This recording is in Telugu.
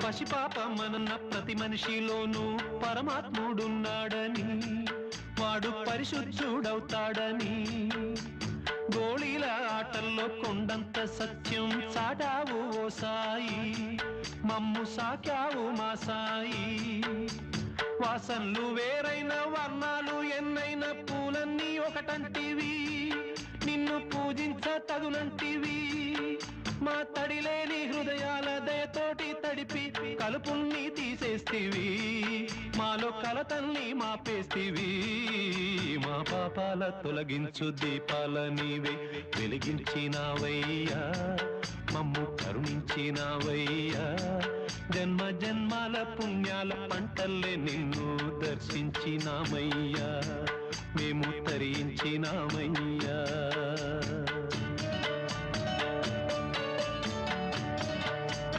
పసిపాపమన్న ప్రతి మనిషిలోనూ పరమాత్ముడున్నాడని, వాడు పరిశుద్ధుడవుతాడని, గోళీల ఆటల్లో కొండంత సత్యం చాటావు ఓ సాయి, మమ్ము సాకావు మా సాయి. వాసనలు వేరైన వర్ణాలు ఎన్నైన పూలన్నీ ఒకటంటివి, నిన్ను పూజించ తగునంటివి. మా తడిలేని హృదయాల దయతోటి తడిపి కలుపుల్ని తీసేస్తివి, మాలో కలతల్ని మాపేస్తివి. మా పాపాల తొలగించు దీపాల నీవే వెలిగించినావయ్యా, మమ్ము కరుణించినావయ్యా. జన్మ జన్మాల పుణ్యాల పంటల్లే నిన్ను దర్శించినామయ్యా, మేము తరించినామయ్యా.